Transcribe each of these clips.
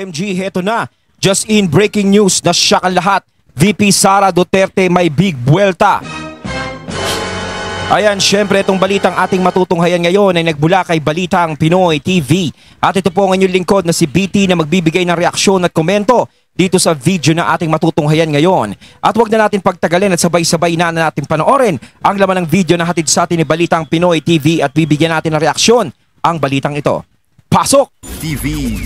OMG, heto na. Just in breaking news, nasyak ang lahat. VP Sara Duterte may big buwelta. Ayan, syempre itong balitang ating matutunghayan ngayon ay nagbula kay Balitang Pinoy TV. At ito po ang inyong lingkod na si BT na magbibigay ng reaksyon at komento dito sa video na ating matutunghayan ngayon. At huwag na natin pagtagalin at sabay-sabay na natin panoorin ang laman ng video na hatid sa atin ni Balitang Pinoy TV at bibigyan natin ng reaksyon ang balitang ito. Pasok! TV.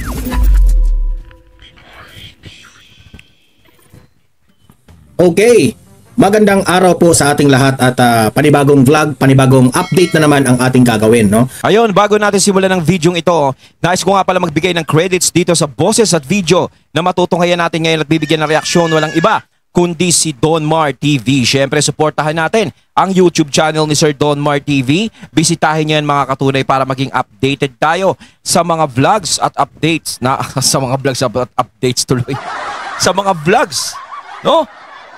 Okay, magandang araw po sa ating lahat at panibagong vlog, panibagong update na naman ang ating gagawin, no? Ayun, bago natin simulan ng video ito, nais ko nga pala magbigay ng credits dito sa boses at video na matutunghayan natin ngayon at bibigyan ng reaksyon. Walang iba kundi si Don Mar TV. Siyempre, suportahan natin ang YouTube channel ni Sir Don Mar TV. Bisitahin niyo yan mga katunay para maging updated tayo sa mga vlogs at updates sa mga vlogs at updates tuloy. Sa mga vlogs, no?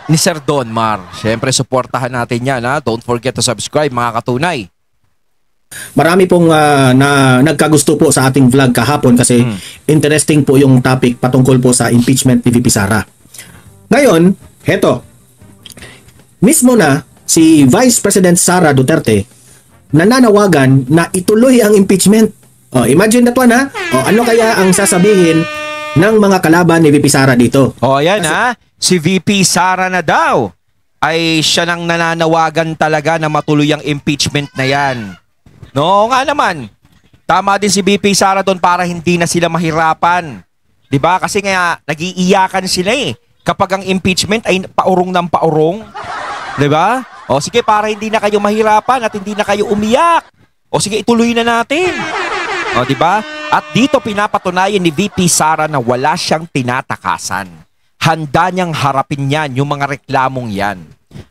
Ni Sir Don Mar. Siyempre, suportahan natin yan, ha? Don't forget to subscribe, mga katunay. Marami pong nagkagusto po sa ating vlog kahapon kasi interesting po yung topic patungkol po sa impeachment ni VP Sara. Ngayon, heto. Mismo na si Vice President Sara Duterte nananawagan na ituloy ang impeachment. Oh, imagine that one, ha? Oh, ano kaya ang sasabihin ng mga kalaban ni VP Sara dito? Oh, ayan, ha? Si VP Sara na daw ay siya nang nananawagan talaga na matuloy ang impeachment na yan. No, nga naman. Tama din si VP Sara doon para hindi na sila mahirapan. 'Di ba? Kasi nga nag-iiyakan sila eh. Kapag ang impeachment ay paurong ng paurong. 'Di ba? O sige, para hindi na kayo mahirapan at hindi na kayo umiyak. O sige, ituloy na natin. O 'di ba? At dito pinapatunayan ni VP Sara na wala siyang tinatakasan. Handa niyang harapin yan, yung mga reklamong yan.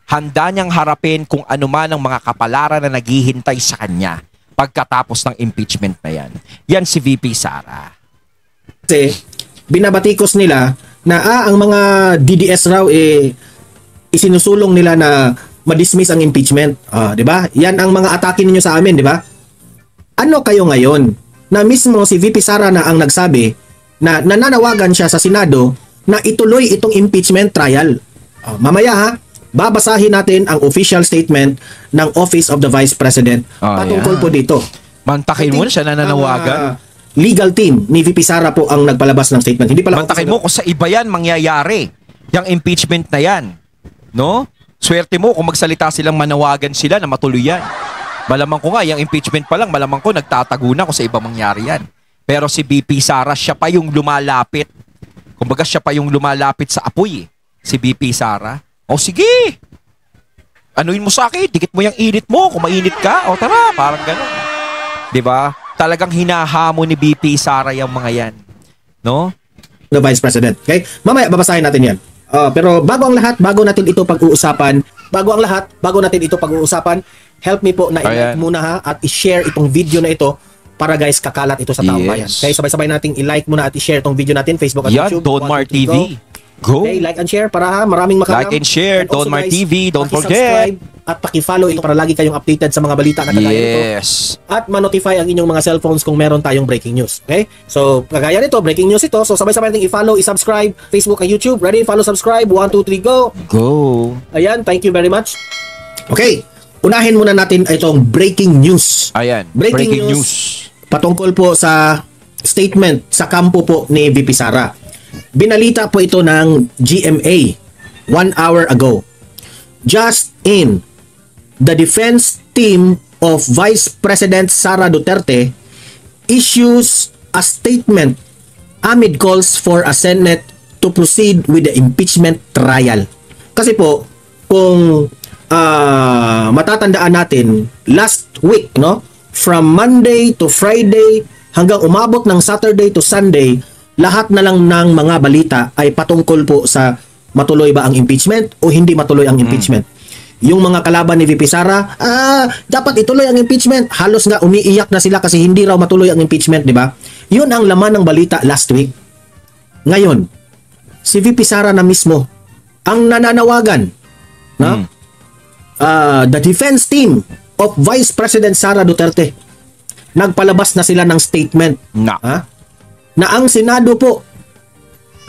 Handa niyang harapin kung ano man ang mga kapalaran na naghihintay sa kanya pagkatapos ng impeachment na yan. Yan si VP Sara. Kasi binabatikos nila na ang mga DDS raw isinusulong nila na ma-dismiss ang impeachment. 'Di ba? Yan ang mga atake ninyo sa amin, 'di ba? Ano kayo ngayon na mismo si VP Sara na ang nagsabi na nananawagan siya sa Senado na ituloy itong impeachment trial. Mamaya ha, babasahin natin ang official statement ng Office of the Vice President patungkol po dito. Mantakin mo na siya nananawagan. Legal team ni VP Sara po ang nagpalabas ng statement. Hindi pala mantakin mo kung sa iba yan mangyayari. Yung impeachment na yan. No? Swerte mo kung magsalita silang manawagan sila na matuloy yan. Malamang ko nga, yung impeachment pa lang, malamang ko nagtatago na kung sa iba mangyari yan. Pero si VP Sara, siya pa yung lumalapit. Kumbaga siya pa yung lumalapit sa apoy si VP Sara. O sige, anuin mo sa akin, dikit mo yung init mo, kung mainit ka, o tara, parang gano'n. Diba? Talagang hinahamon ni VP Sara yung mga yan. No? The Vice President. Okay? Mamaya, babasahin natin yan. Pero bago ang lahat, bago natin ito pag-uusapan, help me po na i-like muna ha, at i-share itong video na ito para guys, kakalat ito sa taong bayan. Okay, sabay-sabay nating i-like muna at i-share itong video natin, Facebook at YouTube. Don Mar TV. Go. Okay, like and share para maraming makalam. Like and share, Don Mar TV. Don't forget. At paki-follow ito para lagi kayong updated sa mga balita na kagaya nito. At ma-notify ang inyong mga cellphones kung meron tayong breaking news. Okay? So, kagaya nito, breaking news ito. So, sabay-sabay nating i-follow, i-subscribe, Facebook at YouTube. Ready? Follow, subscribe. 1, 2, 3, go! Go! Ayan, thank you very much. Okay, unahin muna natin itong breaking news. Ayan, breaking news. Patungkol po sa statement sa kampo po ni VP Sara. Binalita po ito ng GMA 1 hour ago. Just in, the defense team of Vice President Sara Duterte issues a statement amid calls for a Senate to proceed with the impeachment trial. Kasi po, kung matatandaan natin, last week, no? From Monday to Friday hanggang umabot ng Saturday to Sunday, lahat na lang ng mga balita ay patungkol po sa matuloy ba ang impeachment o hindi matuloy ang impeachment. Yung mga kalaban ni VP Sara, dapat ituloy ang impeachment. Halos nga umiiyak na sila kasi hindi raw matuloy ang impeachment, di ba? Yun ang laman ng balita last week. Ngayon, si VP Sara na mismo ang nananawagan, no? The defense team of Vice President Sara Duterte, nagpalabas na sila ng statement na ang Senado po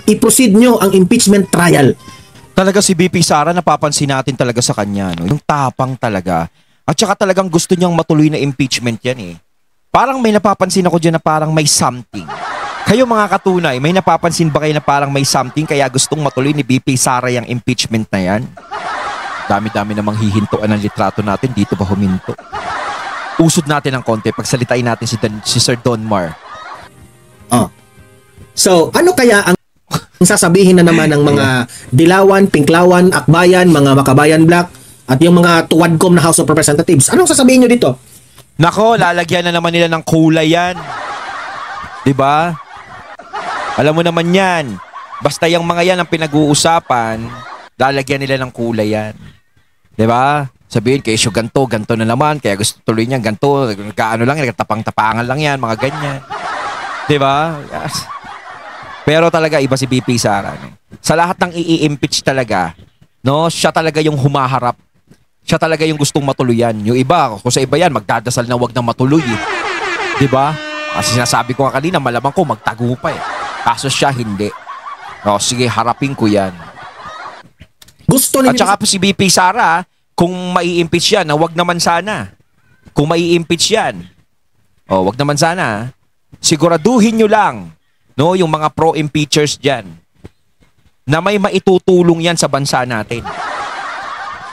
i-proceed nyo ang impeachment trial. Talaga si BP Sara, napapansin natin talaga sa kanya, no? Yung tapang talaga. At saka talagang gusto niyang matuloy na impeachment yan eh. Parang may napapansin ako dyan na parang may something. Kayo mga katunay, may napapansin ba kayo na parang may something kaya gustong matuloy ni BP Sara yung impeachment na yan? Dami-dami namang hihintuan ng litrato natin, dito ba huminto? Usod natin ng konti, pagsalitain natin si Sir Donmar. Oh. So, ano kaya ang sasabihin na naman ng mga Dilawan, Pinklawan, Akbayan, mga Makabayan Black, at yung mga tuwadkom na House of Representatives? Anong sasabihin nyo dito? Nako, lalagyan na naman nila ng kulay yan. 'Di ba? Alam mo naman yan. Basta yung mga yan ang pinag-uusapan, lalagyan nila ng kulay yan. 'Di ba? Sabihin, kay issue ganto na naman, kaya gusto tuloy niya ganto, kaano lang, tapang-tapangan lang yan, mga ganyan. 'Di ba? Yes. Pero talaga iba si BP Sara. Sa lahat ng i-impeach talaga, no, siya talaga yung humaharap. Siya talaga yung gustong matuloy yan. Yung iba, kung sa iba yan, magdadasal na wag na matuloy eh. 'Di ba? Kasi sinasabi ko nga kanina, malamang ko magtago pa eh. Kaso siya hindi. O, sige, harapin ko yan. Gusto At saka po si BP Sara, kung mai-impeach yan, na wag naman sana. Kung mai-impeach yan, wag naman sana. Siguraduhin nyo lang, no, yung mga pro-impeachers dyan, na may maitutulong yan sa bansa natin.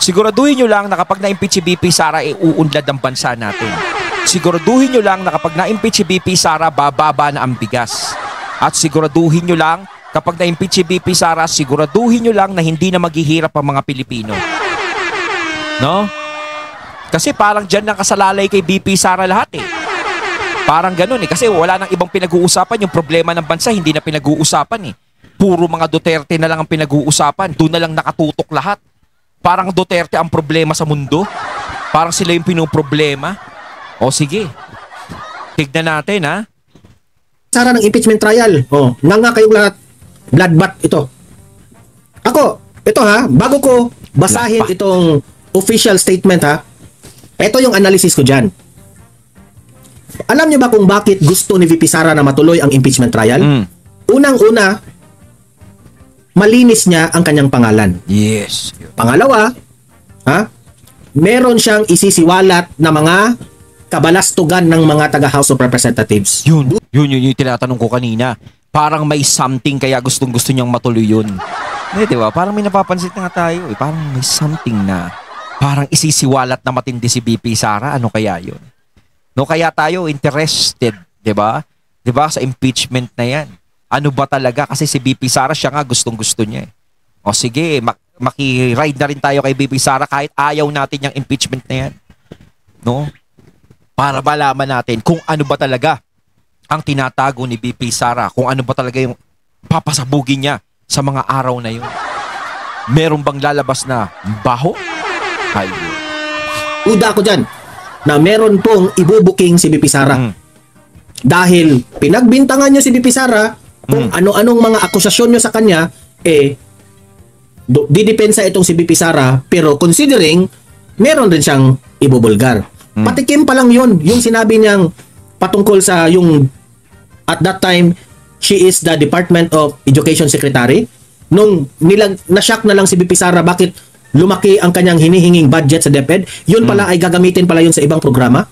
Siguraduhin nyo lang na kapag na-impeach si BP Sara, uunlad ang bansa natin. Siguraduhin nyo lang na kapag na-impeach si BP Sara, bababa na ang bigas. At siguraduhin nyo lang, kapag na-impeach si BP Sara, siguraduhin nyo lang na hindi na maghihirap ang mga Pilipino. No? Kasi parang dyan nakasalalay kay BP Sara lahat eh. Parang ganun eh. Kasi wala nang ibang pinag-uusapan. Yung problema ng bansa, hindi na pinag-uusapan eh. Puro mga Duterte na lang ang pinag-uusapan. Doon na lang nakatutok lahat. Parang Duterte ang problema sa mundo. Parang sila yung pinoproblema. O sige. Tignan natin ha. Sara ng impeachment trial. Nga kayong lahat. Bloodbath ito. Ako, ito ha, bago ko basahin itong official statement ha, ito yung analysis ko dyan. Alam niyo ba kung bakit gusto ni VP Sara na matuloy ang impeachment trial? Unang-una, malinis niya ang kanyang pangalan. Yes. Pangalawa, meron siyang isisiwalat na mga kabalastugan ng mga taga House of Representatives. Yun yung tinatanong ko kanina. Parang may something kaya gustong-gusto niyang matuloy yun. Di ba? Parang may napapansin na nga tayo. Parang may something na parang isisiwalat na matindi si BP Sara. Ano kaya yun? No, kaya tayo interested, 'di ba? 'Di ba sa impeachment na 'yan? Ano ba talaga kasi si BP Sara siya nga gustong-gusto niya eh. O sige, maki-ride na rin tayo kay BP Sara kahit ayaw natin yung impeachment na 'yan. No? Para malaman natin kung ano ba talaga ang tinatago ni BP Sara, kung ano ba talaga yung papasabugin niya sa mga araw na 'yon. Meron bang lalabas na baho? Ayun. Uda ako dyan na meron pong ibubuking si BP Sara. Dahil pinagbintangan nyo si BP Sara kung ano-anong mga akusasyon nyo sa kanya, didepensa itong si BP Sara, pero considering meron din siyang ibubulgar. Patikim pa lang yun, yung sinabi niyang patungkol sa yung at that time, she is the Department of Education Secretary. Nung na-shock na lang si BP Sara bakit lumaki ang kanyang hinihinging budget sa DepEd, yun pala ay gagamitin pala yun sa ibang programa.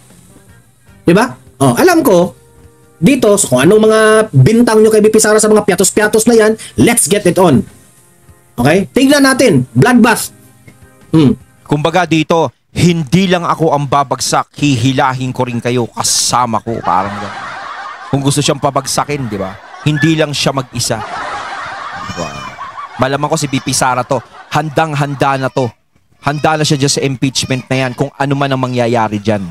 Diba? Alam ko, dito, kung anong mga bintang nyo kay BP Sara sa mga piatos-piatos na yan, let's get it on. Okay? Tignan natin. Bloodbath. Kumbaga dito, hindi lang ako ang babagsak, hihilahin ko rin kayo kasama ko. Parang gano'n. Kung gusto siyang pabagsakin, di ba? Hindi lang siya mag-isa. Diba? Malaman ko si BP Sara to, handang-handa na to. Handa na siya dyan sa impeachment na yan kung ano man ang mangyayari dyan.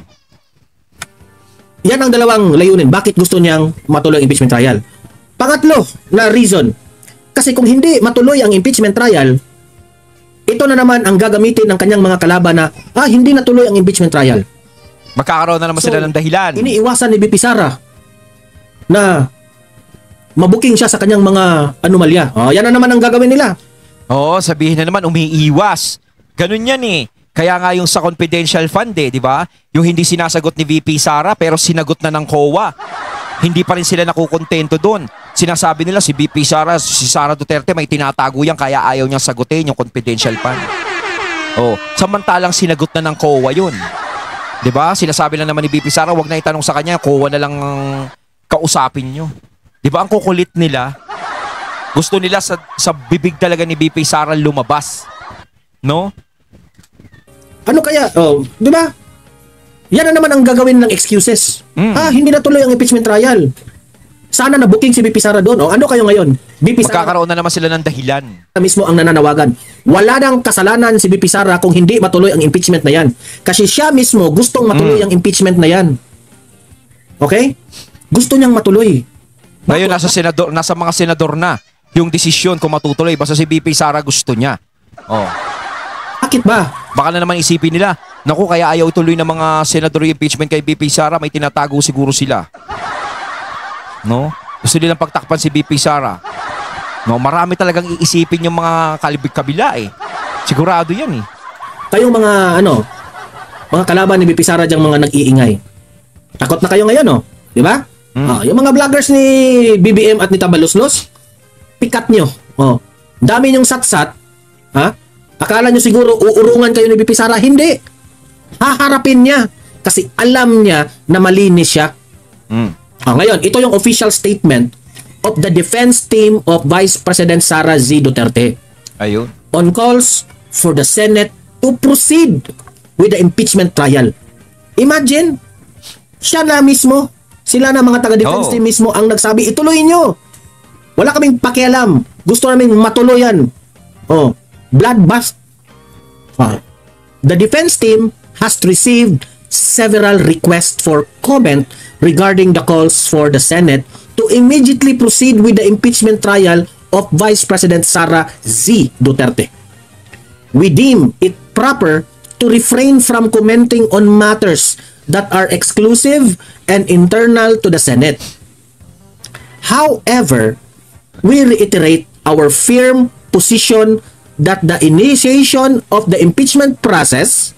Yan ang dalawang layunin. Bakit gusto niyang matuloy ang impeachment trial? Pangatlo na reason. Kasi kung hindi matuloy ang impeachment trial, ito na naman ang gagamitin ng kanyang mga kalaban na, hindi natuloy ang impeachment trial. Magkakaroon na naman sila ng dahilan. Iniiwasan ni BP Sara na mabuking siya sa kanyang mga anomalya. Yan na naman ang gagawin nila. Oo, sabihin na naman, umiiwas. Ganun yan eh. Kaya nga yung sa confidential fund di ba? Yung hindi sinasagot ni VP Sara pero sinagot na ng COA. Hindi pa rin sila nakukontento doon. sinasabi nila si VP Sara, si Sara Duterte may tinatago yan kaya ayaw niyang sagutin yung confidential fund. Oh, samantalang sinagot na ng COA yun. 'Di ba? Sinasabi lang naman ni VP Sara, wag na itanong sa kanya, COA na lang ang kausapin niyo. 'Di ba? Ang kukulit nila. Gusto nila sa bibig talaga ni VP Sara lumabas. No? Ano kaya? Oh, 'di ba? Yan na naman ang gagawin ng excuses. Hindi natuloy ang impeachment trial. Sana na booking si VP Sara doon. O ano kayo ngayon? VP Sara Magkakaroon na naman sila ng dahilan. mismo ang nananawagan. Wala nang kasalanan si VP Sara kung hindi matuloy ang impeachment na yan. Kasi siya mismo gustong matuloy ang impeachment na yan. Okay? Gusto niyang matuloy. Ngayon nasa mga senador na yung desisyon kung matutuloy. Basta si VP Sara gusto niya. Oh. Bakit ba? Baka na naman isipin nila, naku, kaya ayaw tuloy ng mga senador yung impeachment kay VP Sara, may tinatago siguro sila. No? Gusto nilang pagtakpan si VP Sara. No, marami talagang iisipin yung mga kabila eh. Sigurado yan eh. Kayong mga mga kalaban ni VP Sara diyang mga nag-iingay. Takot na kayo ngayon, oh. Di ba? Yung mga vloggers ni BBM at ni Tabaloslos, pikat nyo. Oh. Dami nyong satsat. Ha? Akala nyo siguro uurungan kayo ni VP Sara. Hindi. Haharapin niya. Kasi alam niya na malinis siya. Ngayon, ito yung official statement of the defense team of Vice President Sara Z. Duterte. Ayun. On calls for the Senate to proceed with the impeachment trial. Imagine, siya na mismo, sila na mga taga-defense team mismo ang nagsabi, ituloy nyo. Wala kaming pakialam. Gusto namin matuloyan. Oh, bloodbath. The defense team has received several requests for comment regarding the calls for the Senate to immediately proceed with the impeachment trial of Vice President Sara Z. Duterte. We deem it proper to refrain from commenting on matters that are exclusive and internal to the Senate. However, we reiterate our firm position that the initiation of the impeachment process,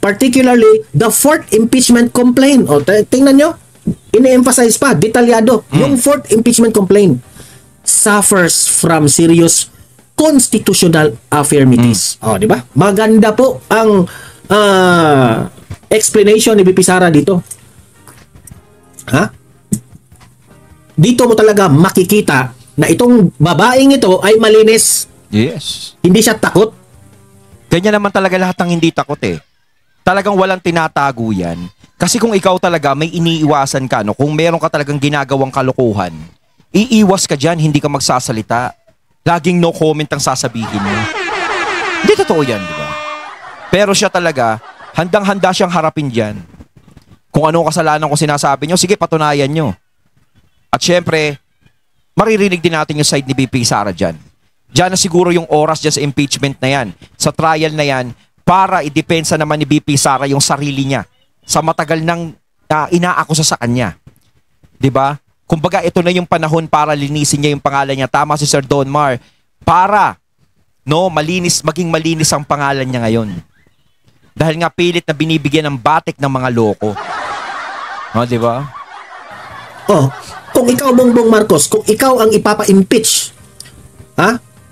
particularly the fourth impeachment complaint. O, tingnan nyo, ini-emphasize pa, detalyado, yung fourth impeachment complaint suffers from serious constitutional affirmities. O, di ba? Maganda po ang explanation ni VP Sara dito. Ha? Dito mo talaga makikita na itong babaeng ito ay malinis. Yes. Hindi siya takot. Ganyan naman talaga lahat ng hindi takot eh. Talagang walang tinatago yan. Kasi kung ikaw talaga may iniiwasan ka, no? Kung meron ka talagang ginagawang kalokohan, iiwas ka dyan, hindi ka magsasalita. Laging no comment ang sasabihin mo. Hindi totoo yan, di ba? Pero siya talaga, handang-handa siyang harapin dyan. Kung ano kasalanan ko sinasabi nyo, sige, patunayan nyo. At syempre, maririnig din natin yung side ni VP Sara dyan. Diyan na siguro yung oras dyan sa impeachment na yan, sa trial na yan, para idepensa naman ni VP Sara yung sarili niya sa matagal nang inaakusa sa kanya. 'Di ba? Kumbaga ito na yung panahon para linisin niya yung pangalan niya. Tama si Sir Don Mar. Para maging malinis ang pangalan niya ngayon. Dahil nga pilit na binibigyan ng batik ng mga loko. No, 'di ba? Oh, kung ikaw Bongbong Marcos, kung ikaw ang ipapa-impeach,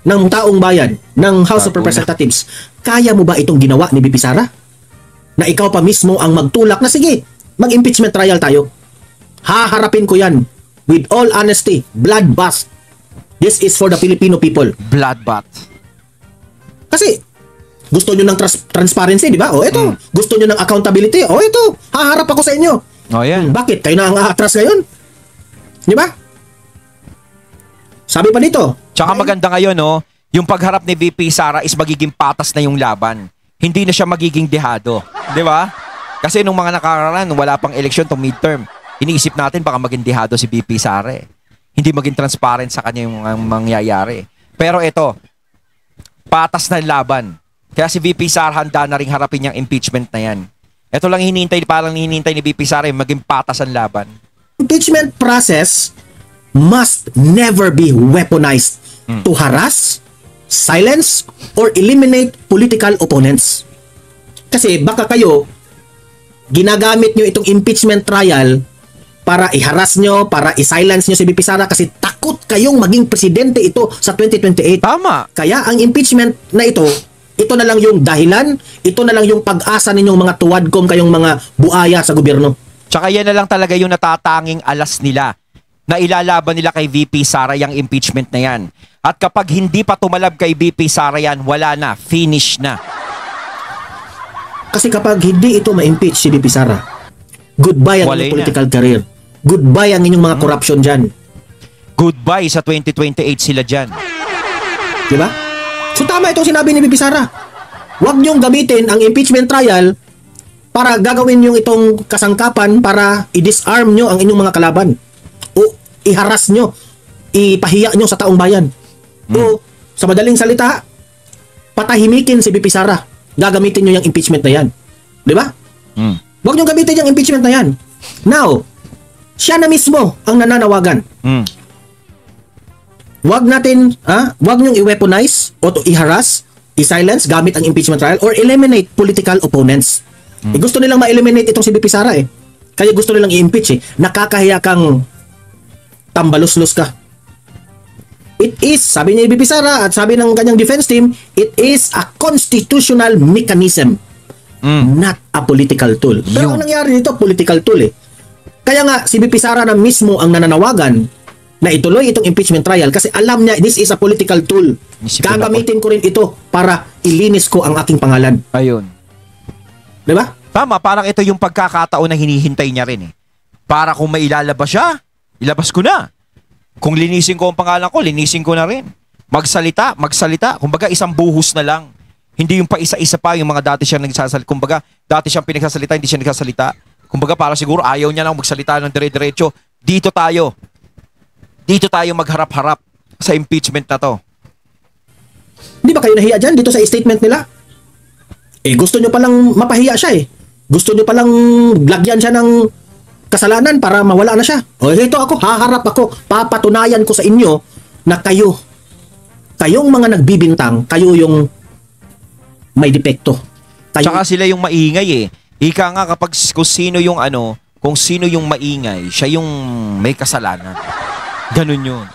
ng taong bayan, ng House of Representatives, kaya mo ba itong ginawa ni VP Sara? Na ikaw pa mismo ang magtulak na sige, mag-impeachment trial tayo. Haharapin ko yan with all honesty, bloodbath. This is for the Filipino people. Bloodbath. Kasi gusto nyo ng transparency, di ba? O ito, gusto nyo ng accountability. O ito, haharap ako sa inyo. O yan. Bakit? Kayo na ang atras ngayon? Di ba? Sabi pa dito. Tsaka maganda ngayon, no? Yung pagharap ni VP Sara is magiging patas na yung laban. Hindi na siya magiging dehado. Di ba? Kasi nung mga nakaraan, wala pang eleksyon tong midterm. Iniisip natin baka maging dehado si VP Sara eh. Hindi maging transparent sa kanya yung mangyayari. Pero ito, patas na laban. Kaya si VP Sara handa na rin harapin yung impeachment na yan. Ito lang parang hinihintay ni VP Sara maging patas ang laban. Impeachment process must never be weaponized to harass, silence, or eliminate political opponents. Kasi baka kayo, ginagamit nyo itong impeachment trial para i-harass nyo, para i-silence nyo si VP Sara kasi takot kayong maging presidente ito sa 2028. Tama. Kaya ang impeachment na ito na lang yung dahilan, ito na lang yung pag-asa ninyong mga tuwadkom, kayong mga buaya sa gobyerno. Tsaka yan na lang talaga yung natatanging alas nila na ilalaban nila kay VP Sara yung impeachment na yan. At kapag hindi pa tumalab kay VP Sara yan, wala na, finish na. Kasi kapag hindi ito ma-impeach si VP Sara, goodbye ang Wala inyong na. political career. Goodbye ang inyong mga corruption dyan. Goodbye sa 2028 sila dyan. Di ba? So tama itong sinabi ni VP Sara. Huwag niyong gamitin ang impeachment trial para gagawin yung itong kasangkapan para i-disarm nyo ang inyong mga kalaban. O i-harass nyo, ipahiya nyo sa taong bayan. O sa madaling salita, patahimikin si VP Sara. Gagamitin nyo yung impeachment na yan. Di ba? Mm. Huwag nyo gamitin yung impeachment na yan. Now, siya na mismo ang nananawagan. Mm. Huwag nyong i-weaponize o i-harass, i-silence gamit ang impeachment trial or eliminate political opponents. Gusto nilang ma-eliminate itong si VP Sara eh. Kaya gusto nilang i-impeach eh. Nakakahiya kang tambalos-los ka. It is, sabi ni VP Sara at sabi ng kanyang defense team, it is a constitutional mechanism, not a political tool. Pero ang nangyari dito, political tool eh. Kaya nga, si VP Sara na mismo ang nananawagan na ituloy itong impeachment trial kasi alam niya, this is a political tool. Gagamitin ko rin ito para ilinis ko ang aking pangalan. Ayun. Diba? Tama, parang ito yung pagkakataon na hinihintay niya rin eh. Para kung may ilalabas siya, ilabas ko na. Kung linisin ko ang pangalan ko, linisin ko na rin. Magsalita. Kumbaga isang buhos na lang. Hindi yung pa isa-isa pa yung mga dati siyang nagsasalita. Kumbaga dati siyang pinagsasalita, hindi siya nagsasalita. Kumbaga para siguro ayaw niya lang magsalita ng dire-diretso. Dito tayo magharap-harap sa impeachment na to. Hindi ba kayo nahiya dyan dito sa statement nila? Eh gusto nyo palang mapahiya siya eh. Gusto nyo palang lagyan siya ng kasalanan para mawala na siya. O ito ako, haharap ako. Papatunayan ko sa inyo na kayong mga nagbibintang, kayo yung may depekto. Tsaka sila yung maingay eh. Ika nga kapag kung sino yung maingay, siya yung may kasalanan. Ganun yun.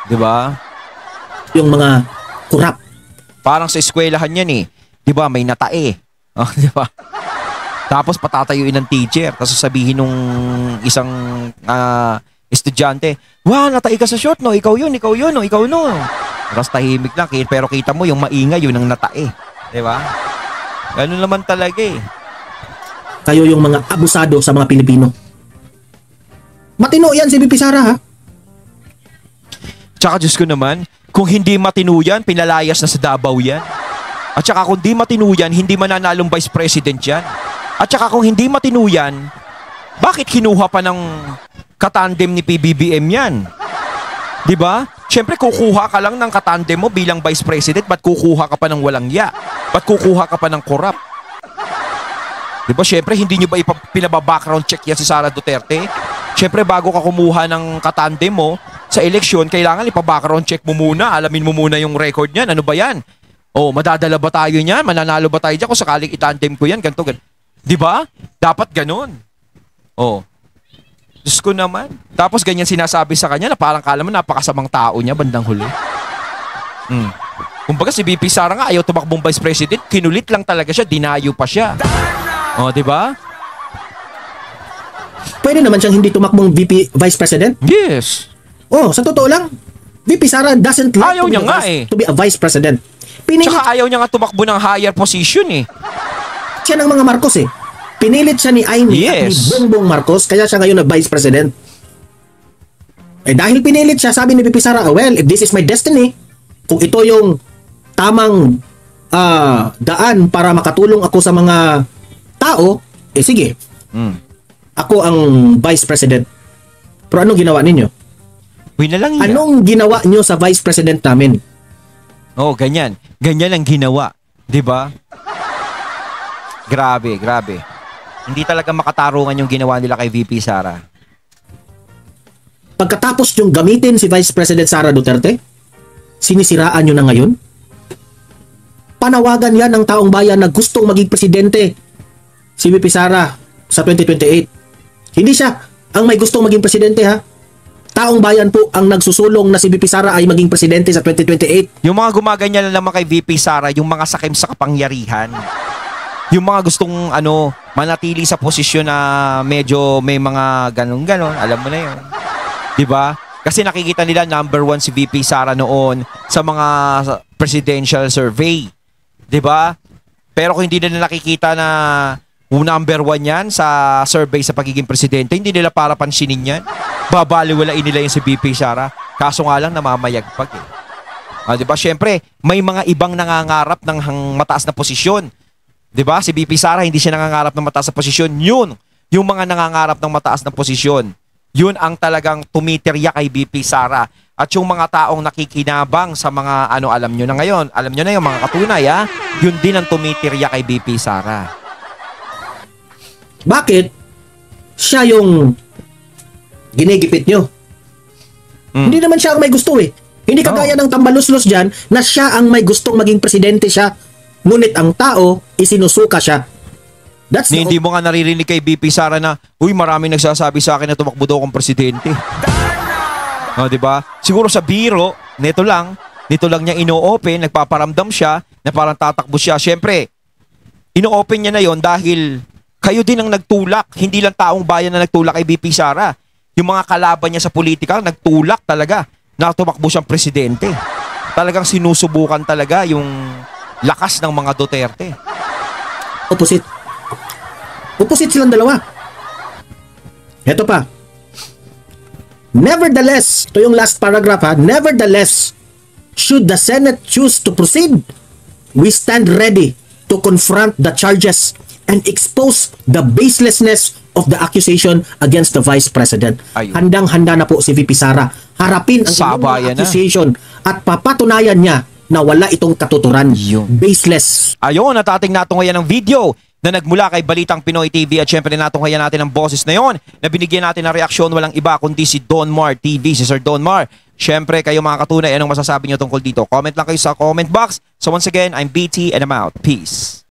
Diba? Yung mga kurap. Parang sa eskwelahan yan eh. Diba? May natae. Oh, diba? Tapos patatayuin ng teacher. Tapos sasabihin nung isang estudyante, wow, natae ka sa short, no? Ikaw yun, no? Ikaw no. Tapos tahimik lang. Pero kita mo, yung maingay, yun ang natae. Diba? Ganun naman talaga eh. Kayo yung mga abusado sa mga Pilipino. Matino yan si VP Sara ha? Tsaka Diyos ko naman, kung hindi matino yan, pinalayas na sa Davao yan. At tsaka kung di matino yan, hindi mananalong vice president yan. At tsaka kung hindi matino yan, bakit kinuha pa ng katandem ni PBBM yan? Diba? Siyempre kukuha ka lang ng katandem mo bilang vice president, ba't kukuha ka pa ng walang ya? Ba't kukuha ka pa ng korap? Diba? Siyempre hindi nyo ba pinaba-background check yan si Sara Duterte? Siyempre bago ka kumuha ng katandem mo sa eleksyon, kailangan ipa-background check mo muna, alamin mo muna yung record niyan. Ano ba yan? Oh, madadala ba tayo niyan? Mananalo ba tayo dyan? Kung sakaling itandem ko yan, ganito, ganito. Diba? Dapat ganun. Oh. Diyos ko naman. Tapos ganyan sinasabi sa kanya na parang kala mo napakasamang tao niya bandang huli. Kumbaga si VP Sara nga ayaw tumakbong vice president, kinulit lang talaga siya, dinayo pa siya. Oh, diba? Pwede naman siyang hindi tumakbong VP Vice President? Yes. Oh, sa totoo lang, VP Sara doesn't like Ayaw niya nga to be a Vice President. Pinilit Tsaka ayaw niya nga tumakbo ng higher position eh. siya ng mga Marcos eh. Pinilit siya ni Aimee at ni Yes. Bongbong Marcos, kaya siya ngayon na Vice President. Eh dahil pinilit siya, sabi ni VP Sara, well, if this is my destiny, kung ito yung tamang daan para makatulong ako sa mga tao, eh sige, ako ang Vice President. Pero anong ginawa ninyo? Uy na lang yan. Anong ginawa nyo sa Vice President namin? Oh, ganyan. Ganyan ang ginawa. Diba? Grabe, grabe. Hindi talaga makatarungan yung ginawa nila kay VP Sara. Pagkatapos yung gamitin si Vice President Sara Duterte, sinisiraan nyo na ngayon? Panawagan yan ng taong bayan na gustong maging presidente si VP Sara sa 2028. Hindi siya ang may gustong maging presidente ha. Taong bayan po ang nagsusulong na si VP Sara ay maging presidente sa 2028. Yung mga gumaganyan lang naman kay VP Sara, yung mga sakim sa kapangyarihan. Yung mga gustong manatili sa posisyon na medyo may mga ganon-ganon, alam mo na yun. 'Di ba? Kasi nakikita nila number 1 si VP Sara noon sa mga presidential survey. 'Di ba? Pero kung hindi nila nakikita na number 1 yan sa survey sa pagiging presidente, hindi nila para pansinin yan. Babaliwalain nila yung si VP Sara. Kaso nga lang namamayagpag eh. 'Di ba? Syempre, may mga ibang nangangarap ng mataas na posisyon. 'Di ba? Si VP Sara hindi siya nangangarap ng mataas na posisyon. Yun, yung mga nangangarap ng mataas na posisyon. Yun ang talagang tumitirya kay VP Sara. At yung mga taong nakikinabang sa mga alam nyo na ngayon, alam nyo na yung mga katunay yun din ang tumitirya kay VP Sara. Bakit siya yung ginigipit nyo? Hindi naman siya ang may gusto eh. Hindi kagaya ng tambaluslos dyan na siya ang may gustong maging presidente siya. Ngunit ang tao, isinusuka siya. Hindi mo nga naririnig kay VP Sara na, uy, maraming nagsasabi sa akin na tumakbo daw akong presidente. O, diba? Siguro sa biro, nito lang niya ino-open, nagpaparamdam siya na parang tatakbo siya. Siyempre, ino-open niya na yon dahil kayo din ang nagtulak. Hindi lang taong bayan na nagtulak kay VP Sara. Yung mga kalaban niya sa politika, nagtulak talaga na tumakbo siyang presidente. Talagang sinusubukan talaga yung lakas ng mga Duterte. Opposite silang dalawa. Ito pa. Nevertheless, ito yung last paragraph ha. Nevertheless, should the Senate choose to proceed, we stand ready to confront the charges and expose the baselessness of the accusation against the Vice President. Ayun. Handang-handa na po si VP Sara. Harapin ang Sabayan inyong accusation at papatunayan niya na wala itong katuturan. Baseless. Ayun, natating natunghayan ng video na nagmula kay Balitang Pinoy TV at syempre natunghayan natin ang boses na yon na binigyan natin ng reaksyon walang iba kundi si Don Mar TV, si Sir Don Mar. Syempre kayo mga katunay, anong masasabi nyo tungkol dito? Comment lang kayo sa comment box. So once again, I'm BT and I'm out. Peace.